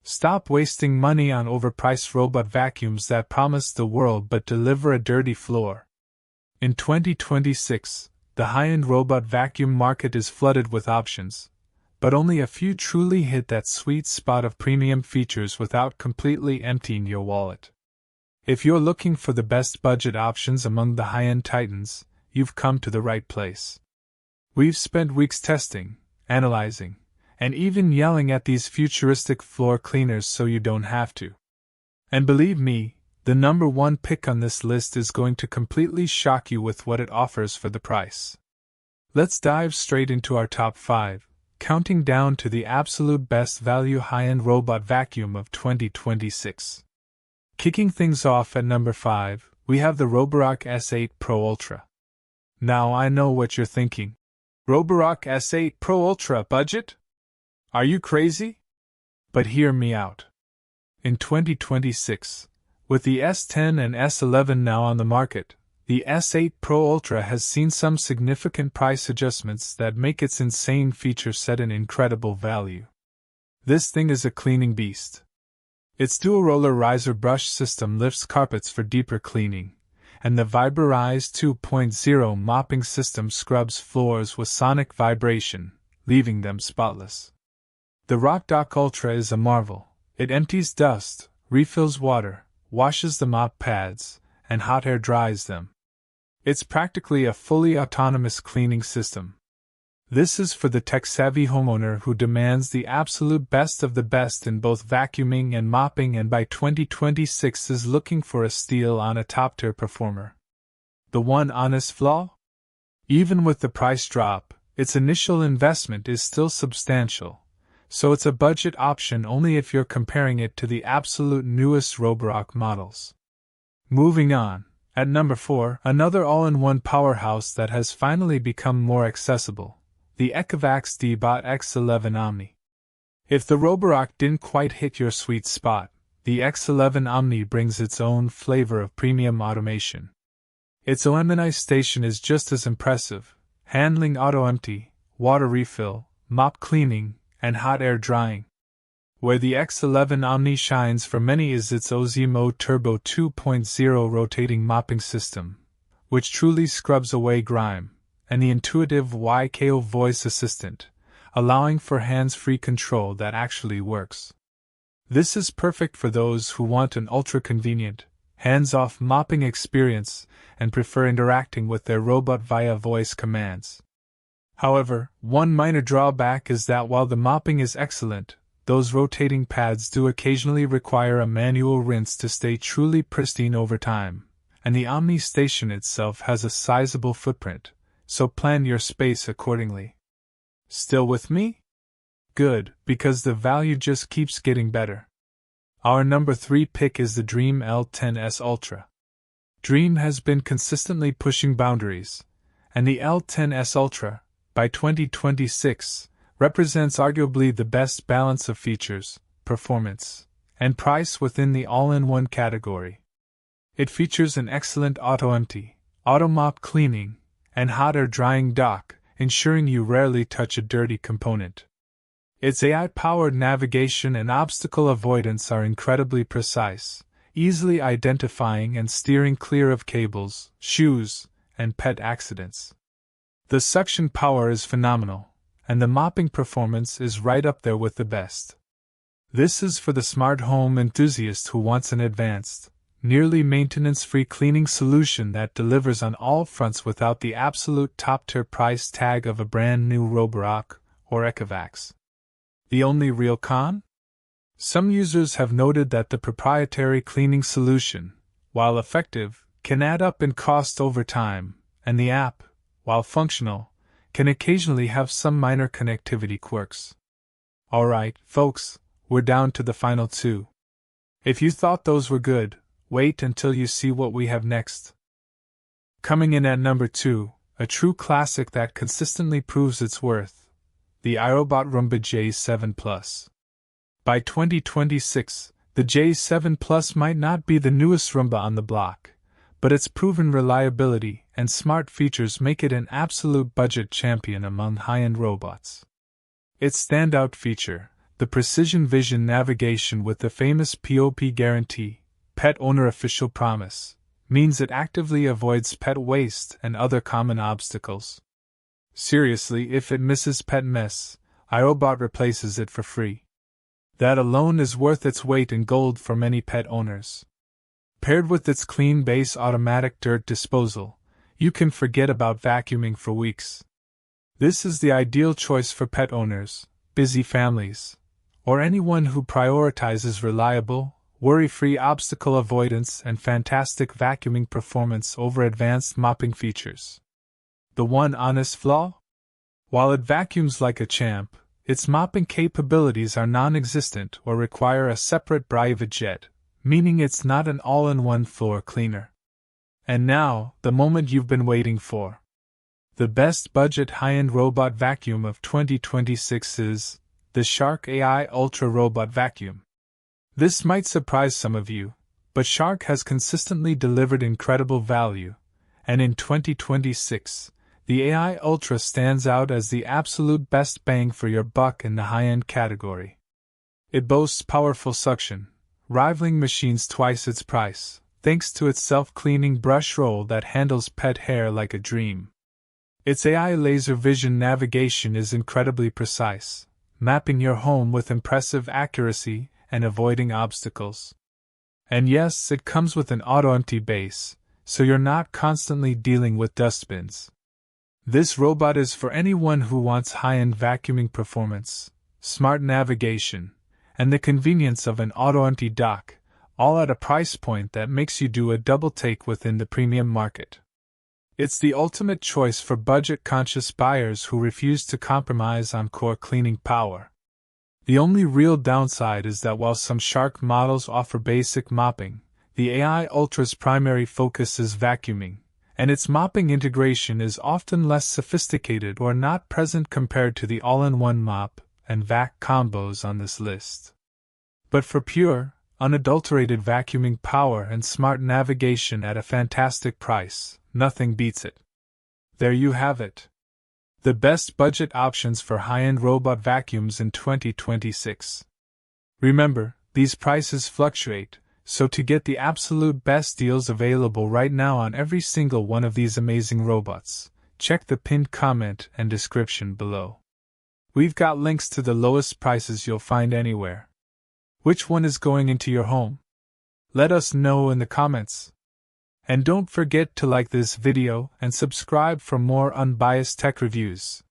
Stop wasting money on overpriced robot vacuums that promise the world but deliver a dirty floor. In 2026, the high-end robot vacuum market is flooded with options, but only a few truly hit that sweet spot of premium features without completely emptying your wallet. If you're looking for the best budget options among the high-end titans, you've come to the right place. We've spent weeks testing, analyzing, and even yelling at these futuristic floor cleaners so you don't have to. And believe me, the number one pick on this list is going to completely shock you with what it offers for the price. Let's dive straight into our top 5, counting down to the absolute best value high-end robot vacuum of 2026. Kicking things off at number 5, we have the Roborock S8 Pro Ultra. Now I know what you're thinking. Roborock S8 Pro Ultra budget? Are you crazy? But hear me out. In 2026, with the S10 and S11 now on the market, the S8 Pro Ultra has seen some significant price adjustments that make its insane feature set an incredible value. This thing is a cleaning beast. Its dual roller riser brush system lifts carpets for deeper cleaning, and the Viberize 2.0 mopping system scrubs floors with sonic vibration, leaving them spotless. The Roborock Ultra is a marvel. It empties dust, refills water, washes the mop pads, and hot air dries them. It's practically a fully autonomous cleaning system. This is for the tech-savvy homeowner who demands the absolute best of the best in both vacuuming and mopping, and by 2026 is looking for a steal on a top-tier performer. The one honest flaw? Even with the price drop, its initial investment is still substantial, so it's a budget option only if you're comparing it to the absolute newest Roborock models. Moving on, at number 4, another all-in-one powerhouse that has finally become more accessible. The Ecovacs Deebot X11 Omni. If the Roborock didn't quite hit your sweet spot, the X11 Omni brings its own flavor of premium automation. Its Omni station is just as impressive, handling auto-empty, water refill, mop cleaning, and hot air drying. Where the X11 Omni shines for many is its Ozmo Turbo 2.0 rotating mopping system, which truly scrubs away grime, and the intuitive YKO voice assistant, allowing for hands-free control that actually works. This is perfect for those who want an ultra-convenient, hands-off mopping experience and prefer interacting with their robot via voice commands. However, one minor drawback is that while the mopping is excellent, those rotating pads do occasionally require a manual rinse to stay truly pristine over time, and the Omni station itself has a sizable footprint, so plan your space accordingly. Still with me? Good, because the value just keeps getting better. Our number 3 pick is the DreameL10s Ultra. Dream has been consistently pushing boundaries, and the L10s Ultra, by 2026, represents arguably the best balance of features, performance, and price within the all-in-one category. It features an excellent auto-empty, auto-mop cleaning, and hot air drying dock, ensuring you rarely touch a dirty component. Its AI-powered navigation and obstacle avoidance are incredibly precise, easily identifying and steering clear of cables, shoes, and pet accidents. The suction power is phenomenal, and the mopping performance is right up there with the best. This is for the smart home enthusiast who wants an advanced, nearly maintenance-free cleaning solution that delivers on all fronts without the absolute top-tier price tag of a brand new Roborock or Ecovacs. The only real con? Some users have noted that the proprietary cleaning solution, while effective, can add up in cost over time, and the app, while functional, can occasionally have some minor connectivity quirks. Alright, folks, we're down to the final 2. If you thought those were good, wait until you see what we have next. Coming in at number 2, a true classic that consistently proves its worth, the iRobot Roomba J7 Plus. By 2026, the J7 Plus might not be the newest Roomba on the block, but its proven reliability and smart features make it an absolute budget champion among high-end robots. Its standout feature, The Precision Vision navigation with the famous POP guarantee, Pet Owner Official Promise, means it actively avoids pet waste and other common obstacles. Seriously, if it misses pet mess, iRobot replaces it for free. That alone is worth its weight in gold for many pet owners. Paired with its clean base automatic dirt disposal, you can forget about vacuuming for weeks. This is the ideal choice for pet owners, busy families, or anyone who prioritizes reliable, worry-free obstacle avoidance and fantastic vacuuming performance over advanced mopping features. The one honest flaw? While it vacuums like a champ, its mopping capabilities are non-existent or require a separate private jet, meaning it's not an all-in-one floor cleaner. And now, the moment you've been waiting for. The best budget high-end robot vacuum of 2026 is the Shark AI Ultra Robot Vacuum. This might surprise some of you, but Shark has consistently delivered incredible value, and in 2026, the AI Ultra stands out as the absolute best bang for your buck in the high-end category. It boasts powerful suction, rivaling machines twice its price, thanks to its self-cleaning brush roll that handles pet hair like a dream. Its AI laser vision navigation is incredibly precise, mapping your home with impressive accuracy and avoiding obstacles. And yes, it comes with an auto-empty base, so you're not constantly dealing with dustbins. This robot is for anyone who wants high-end vacuuming performance, smart navigation, and the convenience of an auto-empty dock, all at a price point that makes you do a double take within the premium market. It's the ultimate choice for budget-conscious buyers who refuse to compromise on core cleaning power. The only real downside is that while some Shark models offer basic mopping, the AI Ultra's primary focus is vacuuming, and its mopping integration is often less sophisticated or not present compared to the all-in-one mop and vac combos on this list. But for pure, unadulterated vacuuming power and smart navigation at a fantastic price, nothing beats it. There you have it. The best budget options for high-end robot vacuums in 2026. Remember, these prices fluctuate, so to get the absolute best deals available right now on every single one of these amazing robots, check the pinned comment and description below. We've got links to the lowest prices you'll find anywhere. Which one is going into your home? Let us know in the comments. And don't forget to like this video and subscribe for more unbiased tech reviews.